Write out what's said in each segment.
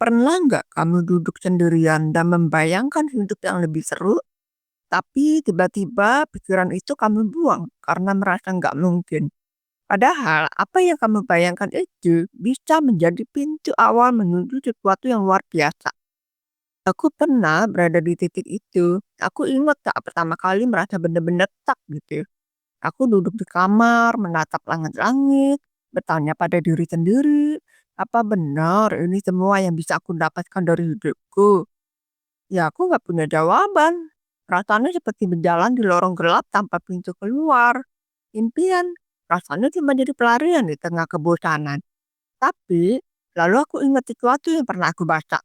Pernah nggak kamu duduk sendirian dan membayangkan hidup yang lebih seru, tapi tiba-tiba pikiran itu kamu buang karena merasa nggak mungkin? Padahal apa yang kamu bayangkan itu bisa menjadi pintu awal menuju sesuatu yang luar biasa. Aku pernah berada di titik itu. Aku ingat saat pertama kali merasa benar-benar stuck gitu. Aku duduk di kamar, menatap langit-langit, bertanya pada diri sendiri, apa benar ini semua yang bisa aku dapatkan dari hidupku? Ya, aku nggak punya jawaban. Rasanya seperti berjalan di lorong gelap tanpa pintu keluar. Impian, rasanya cuma jadi pelarian di tengah kebosanan. Tapi, lalu aku ingat sesuatu yang pernah aku baca.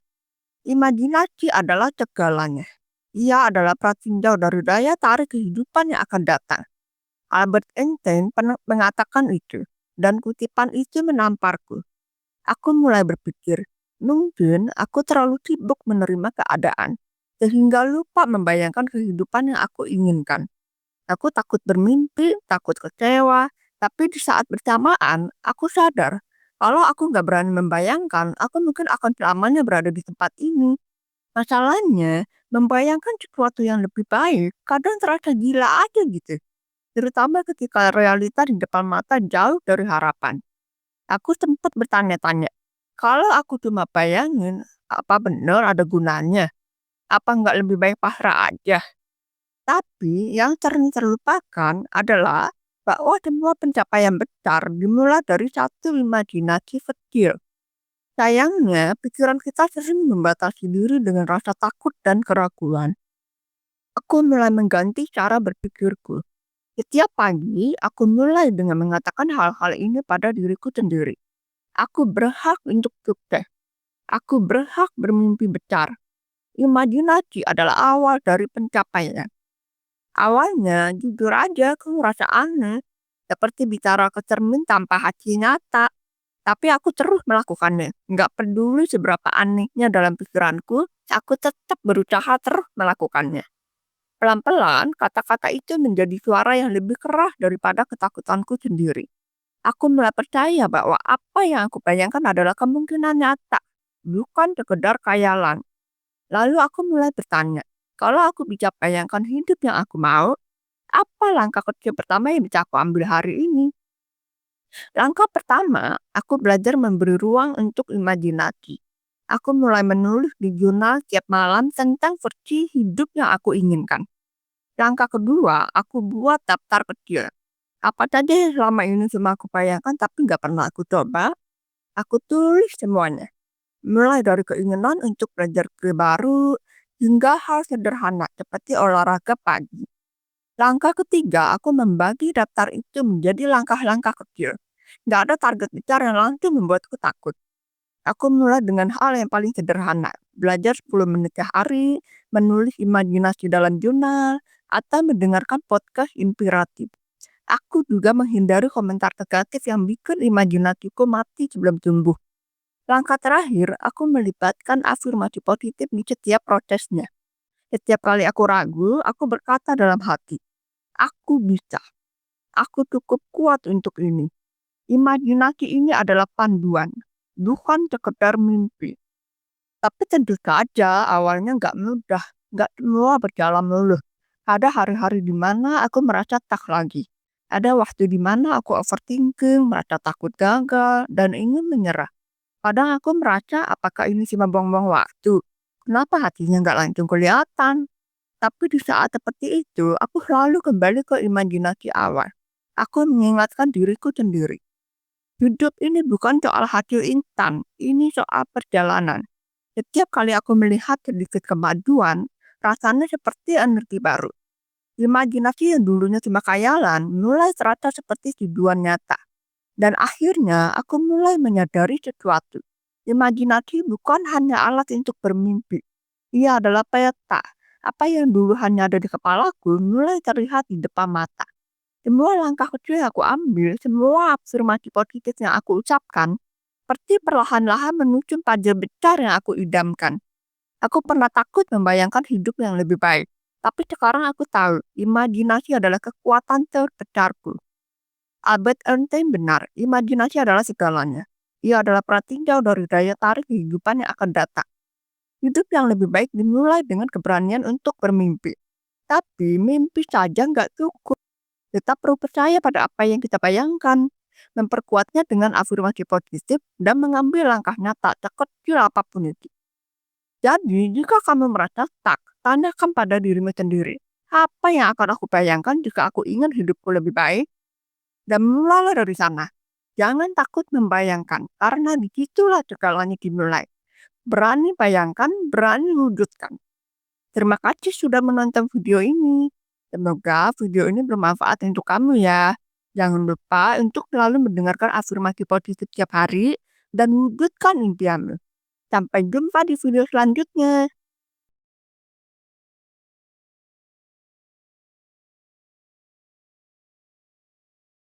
Imajinasi adalah segalanya. Ia adalah pratinjau dari daya tarik kehidupan yang akan datang. Albert Einstein pernah mengatakan itu, dan kutipan itu menamparku. Aku mulai berpikir, mungkin aku terlalu sibuk menerima keadaan, sehingga lupa membayangkan kehidupan yang aku inginkan. Aku takut bermimpi, takut kecewa, tapi di saat bersamaan, aku sadar, kalau aku nggak berani membayangkan, aku mungkin akan selamanya berada di tempat ini. Masalahnya, membayangkan sesuatu yang lebih baik kadang terasa gila aja gitu, terutama ketika realita di depan mata jauh dari harapan. Aku sempat bertanya-tanya, kalau aku cuma bayangin, apa benar ada gunanya? Apa nggak lebih baik pasrah aja? Tapi yang sering terlupakan adalah bahwa semua pencapaian besar dimulai dari satu imajinasi kecil. Sayangnya, pikiran kita sering membatasi diri dengan rasa takut dan keraguan. Aku mulai mengganti cara berpikirku. Setiap pagi, aku mulai dengan mengatakan hal-hal ini pada diriku sendiri. Aku berhak untuk sukses. Aku berhak bermimpi besar. Imajinasi adalah awal dari pencapaian. Awalnya, jujur aja, aku ngerasa aneh. Seperti bicara ke cermin tanpa hasil nyata. Tapi aku terus melakukannya. Nggak peduli seberapa anehnya dalam pikiranku, aku tetap berusaha terus melakukannya. Pelan-pelan, kata-kata itu menjadi suara yang lebih keras daripada ketakutanku sendiri. Aku mulai percaya bahwa apa yang aku bayangkan adalah kemungkinan nyata, bukan sekedar khayalan. Lalu aku mulai bertanya, kalau aku bisa bayangkan hidup yang aku mau, apa langkah kecil pertama yang bisa aku ambil hari ini? Langkah pertama, aku belajar memberi ruang untuk imajinasi. Aku mulai menulis di jurnal tiap malam tentang versi hidup yang aku inginkan. Langkah kedua, aku buat daftar kecil. Apa saja yang selama ini cuma aku bayangkan tapi nggak pernah aku coba, aku tulis semuanya. Mulai dari keinginan untuk belajar skill baru, hingga hal sederhana seperti olahraga pagi. Langkah ketiga, aku membagi daftar itu menjadi langkah-langkah kecil. Nggak ada target besar yang langsung membuatku takut. Aku mulai dengan hal yang paling sederhana. Belajar 10 menit sehari, menulis imajinasi dalam jurnal, atau mendengarkan podcast inspiratif. Aku juga menghindari komentar negatif yang bikin imajinasiku mati sebelum tumbuh. Langkah terakhir, aku melibatkan afirmasi positif di setiap prosesnya. Setiap kali aku ragu, aku berkata dalam hati, aku bisa. Aku cukup kuat untuk ini. Imajinasi ini adalah panduan, bukan sekedar mimpi. Tapi tentu saja awalnya nggak mudah, nggak semua berjalan mulus. Ada hari-hari di mana aku merasa tak lagi. Ada waktu di mana aku overthinking, merasa takut gagal, dan ingin menyerah. Kadang aku merasa apakah ini cuma buang-buang waktu. Kenapa hatinya nggak langsung kelihatan? Tapi di saat seperti itu, aku selalu kembali ke imajinasi awal. Aku mengingatkan diriku sendiri. Hidup ini bukan soal hasil instan, ini soal perjalanan. Setiap kali aku melihat sedikit kemajuan, rasanya seperti energi baru. Imajinasi yang dulunya cuma khayalan mulai terasa seperti tujuan nyata. Dan akhirnya aku mulai menyadari sesuatu. Imajinasi bukan hanya alat untuk bermimpi. Ia adalah peta. Apa yang dulu hanya ada di kepalaku mulai terlihat di depan mata. Semua langkah kecil yang aku ambil, semua afirmasi positif yang aku ucapkan, seperti perlahan-lahan menuju pada besar yang aku idamkan. Aku pernah takut membayangkan hidup yang lebih baik. Tapi sekarang aku tahu, imajinasi adalah kekuatan terbesarku. Albert Einstein benar, imajinasi adalah segalanya. Ia adalah petinjau dari daya tarik kehidupan yang akan datang. Hidup yang lebih baik dimulai dengan keberanian untuk bermimpi. Tapi mimpi saja nggak cukup. Tetap perlu percaya pada apa yang kita bayangkan. Memperkuatnya dengan afirmasi positif dan mengambil langkah nyata sekecil apapun itu. Jadi, jika kamu merasa stuck, tanyakan pada dirimu sendiri. Apa yang akan aku bayangkan jika aku ingin hidupku lebih baik? Dan mulailah dari sana. Jangan takut membayangkan, karena disitulah segalanya dimulai. Berani bayangkan, berani wujudkan. Terima kasih sudah menonton video ini. Semoga video ini bermanfaat untuk kamu ya. Jangan lupa untuk selalu mendengarkan afirmasi positif setiap hari dan wujudkan impianmu. Sampai jumpa di video selanjutnya.